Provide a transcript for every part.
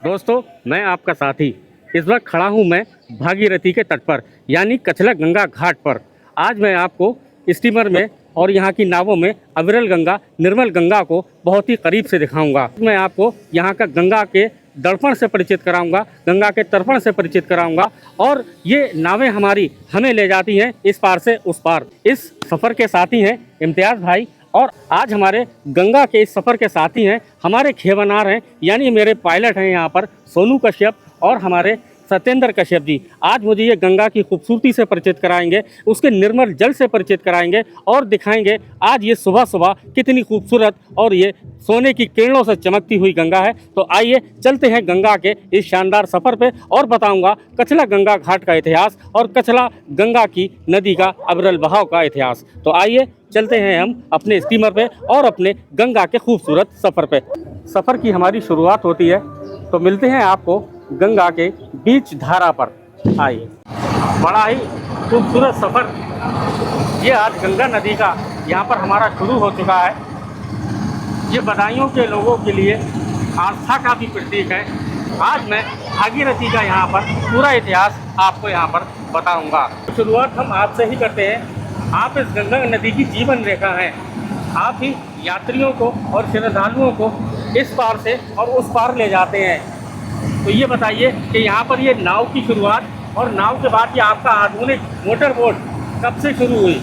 दोस्तों, मैं आपका साथी इस वक्त खड़ा हूं मैं भागीरथी के तट पर यानी कछला गंगा घाट पर। आज मैं आपको स्टीमर में और यहाँ की नावों में अविरल गंगा, निर्मल गंगा को बहुत ही करीब से दिखाऊंगा। मैं आपको यहाँ का गंगा के दर्पण से परिचित कराऊंगा, गंगा के तर्पण से परिचित कराऊंगा और ये नावें हमारी हमें ले जाती हैं इस पार से उस पार। इस सफ़र के साथी हैं इम्तियाज़ भाई और आज हमारे गंगा के इस सफ़र के साथी हैं हमारे खेवनार हैं यानी मेरे पायलट हैं यहाँ पर सोनू कश्यप और हमारे सत्येंद्र कश्यप जी। आज मुझे ये गंगा की खूबसूरती से परिचित कराएंगे, उसके निर्मल जल से परिचित कराएंगे और दिखाएंगे आज ये सुबह सुबह कितनी खूबसूरत और ये सोने की किरणों से चमकती हुई गंगा है। तो आइए चलते हैं गंगा के इस शानदार सफ़र पे और बताऊंगा कछला गंगा घाट का इतिहास और कछला गंगा की नदी का अविरल बहाव का इतिहास। तो आइए चलते हैं हम अपने स्टीमर पे और अपने गंगा के खूबसूरत सफ़र पे। सफ़र की हमारी शुरुआत होती है तो मिलते हैं आपको गंगा के बीच धारा पर। आइए, बड़ा ही खूबसूरत सफ़र ये आज गंगा नदी का यहाँ पर हमारा शुरू हो चुका है। ये बदायूं के लोगों के लिए आस्था का भी प्रतीक है। आज मैं भागीरथी का यहाँ पर पूरा इतिहास आपको यहाँ पर बताऊँगा। शुरुआत हम आपसे ही करते हैं। आप इस गंगा नदी की जीवन रेखा हैं। आप ही यात्रियों को और श्रद्धालुओं को इस पार से और उस पार ले जाते हैं। तो ये बताइए कि यहाँ पर ये नाव की शुरुआत और नाव के बाद ये आपका आधुनिक मोटर बोट कब से शुरू हुई?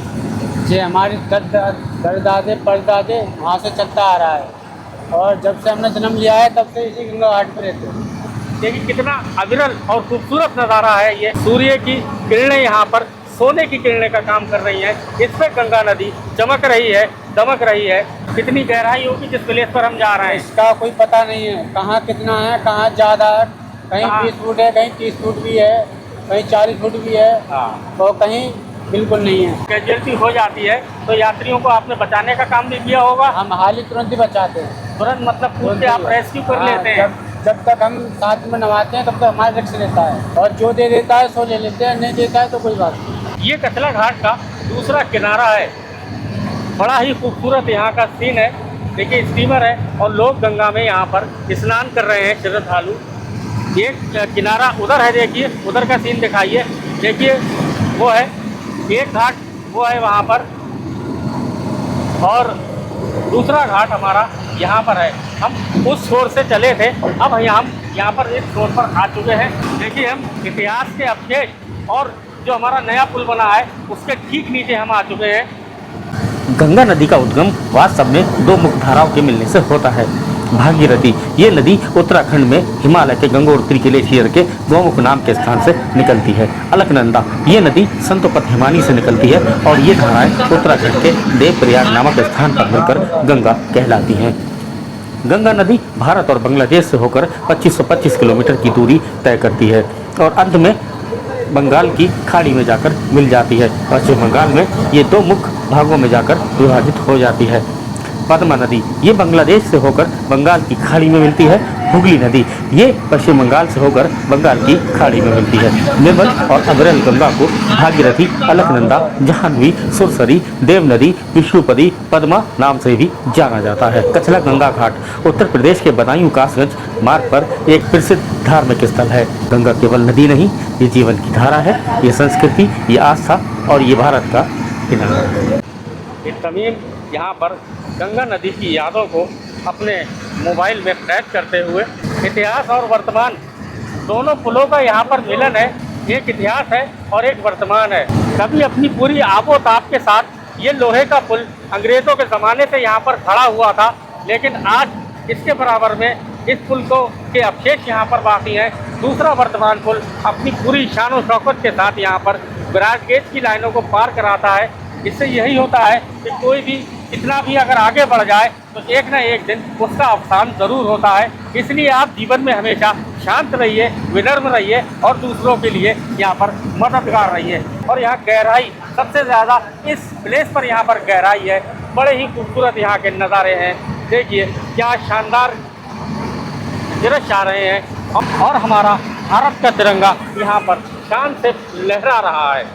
ये हमारे दादे परदादे वहाँ से चलता आ रहा है और जब से हमने जन्म लिया है तब से इसी गंगा घाट पर रहते हैं। देखिए कितना अविरल और खूबसूरत नज़ारा है। ये सूर्य की किरणें यहाँ पर सोने की किरणें का काम कर रही हैं। इस पर गंगा नदी चमक रही है, दमक रही है। कितनी गहराई होगी जिस प्लेस पर हम जा रहे हैं इसका कोई पता नहीं है, कहाँ कितना है, कहाँ ज़्यादा है। कहीं 20 फुट है, कहीं 30 फुट भी है, कहीं 40 फुट भी है और कहीं बिल्कुल नहीं है। कैजुअलिटी हो जाती है तो यात्रियों को आपने बचाने का काम भी किया होगा। हम हाल ही तुरंत ही बचाते हैं। तुरंत मतलब कूद के आप रेस्क्यू कर लेते हैं। जब तक हम साथ में नहाते हैं तब तक हमारा रिक्स रहता है और जो दे देता है सो ले लेते हैं, नहीं देता है तो कोई बात नहीं। ये कछला घाट का दूसरा किनारा है। बड़ा ही खूबसूरत यहाँ का सीन है। देखिए स्टीमर है और लोग गंगा में यहाँ पर स्नान कर रहे हैं श्रद्धालु। एक किनारा उधर है, देखिए उधर का सीन दिखाइए। देखिए वो है एक घाट, वो है वहाँ पर और दूसरा घाट हमारा यहाँ पर है। हम उस छोर से चले थे, अब हम यहाँ पर एक छोर पर आ चुके हैं। देखिए हम इतिहास के अवशेष और जो हमारा नया पुल बना है उसके ठीक नीचे हम आ चुके हैं। गंगा नदी का उद्गम वास्तव में दो मुख्य धाराओं के मिलने से होता है। भागीरथी ये नदी उत्तराखंड में हिमालय के गंगोत्री ग्लेशियर के गोमुख नाम के स्थान से निकलती है। अलकनंदा ये नदी संतोपत हिमानी से निकलती है और ये धाराएं उत्तराखंड के देवप्रयाग नामक स्थान पर मिलकर गंगा कहलाती हैं। गंगा नदी भारत और बांग्लादेश से होकर 2525 किलोमीटर की दूरी तय करती है और अंत में बंगाल की खाड़ी में जाकर मिल जाती है। पश्चिम बंगाल में ये दो मुख्य भागों में जाकर विभाजित हो जाती है। पद्मा नदी ये बांग्लादेश से होकर बंगाल की खाड़ी में मिलती है। हुगली नदी ये पश्चिम बंगाल से होकर बंगाल की खाड़ी में मिलती है। निर्मल और अविरल गंगा को भागीरथी, अलकनंदा, जाह्नवी, सुरसरी, देव नदी, विष्णुपदी, पद्मा नाम से भी जाना जाता है। कछला गंगा घाट उत्तर प्रदेश के बदायूं कासगंज मार्ग पर एक प्रसिद्ध धार्मिक स्थल है। गंगा केवल नदी नहीं, ये जीवन की धारा है, ये संस्कृति, ये आस्था और ये भारत का किनारा है। तमीम यहाँ पर गंगा नदी की यादों को अपने मोबाइल में कैद करते हुए इतिहास और वर्तमान दोनों पुलों का यहाँ पर मिलन है। एक इतिहास है और एक वर्तमान है। कभी अपनी पूरी आबोताब के साथ ये लोहे का पुल अंग्रेज़ों के ज़माने से यहाँ पर खड़ा हुआ था, लेकिन आज इसके बराबर में इस पुल को के अवशेष यहाँ पर बाकी हैं। दूसरा वर्तमान पुल अपनी पूरी शान और शौकत के साथ यहाँ पर ब्रॉड गेज की लाइनों को पार कराता है। इससे यही होता है कि कोई भी कितना भी अगर आगे बढ़ जाए तो एक ना एक दिन उसका अवसान ज़रूर होता है। इसलिए आप जीवन में हमेशा शांत रहिए, विनम्र रहिए और दूसरों के लिए यहाँ पर मददगार रहिए। और यहाँ गहराई सबसे ज़्यादा इस प्लेस पर यहाँ पर गहराई है। बड़े ही खूबसूरत यहाँ के नज़ारे हैं। देखिए क्या शानदार दृश्य आ रहे हैं और हमारा भारत का तिरंगा यहाँ पर शान से लहरा रहा है।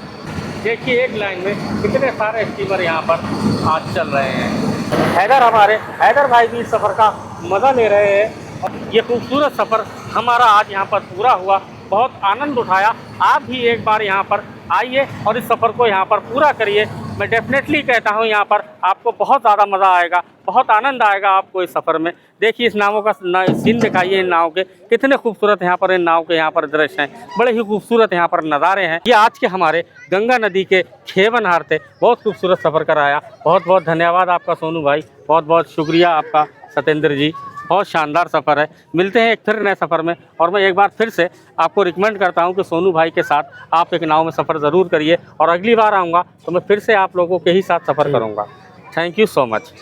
देखिए एक लाइन में कितने सारे स्टीमर यहाँ पर आज चल रहे हैं। हैदर भाई भी इस सफ़र का मज़ा ले रहे हैं ये खूबसूरत सफ़र हमारा आज यहाँ पर पूरा हुआ, बहुत आनंद उठाया। आप भी एक बार यहाँ पर आइए और इस सफ़र को यहाँ पर पूरा करिए। मैं डेफिनेटली कहता हूँ यहाँ पर आपको बहुत ज़्यादा मज़ा आएगा, बहुत आनंद आएगा आपको इस सफ़र में। देखिए इस नावों का सीन दिखाइए, इन नाव के कितने खूबसूरत यहाँ पर इन नाव के यहाँ पर दृश्य हैं, बड़े ही खूबसूरत यहाँ पर नज़ारे हैं। ये आज के हमारे गंगा नदी के खेवनहार थे, बहुत खूबसूरत सफ़र कराया। बहुत बहुत धन्यवाद आपका सोनू भाई, बहुत बहुत शुक्रिया आपका सत्येंद्र जी, बहुत शानदार सफ़र है। मिलते हैं एक फिर नए सफ़र में। और मैं एक बार फिर से आपको रिकमेंड करता हूं कि सोनू भाई के साथ आप एक नाव में सफ़र ज़रूर करिए, और अगली बार आऊँगा तो मैं फिर से आप लोगों के ही साथ सफ़र करूँगा। Thank you so much.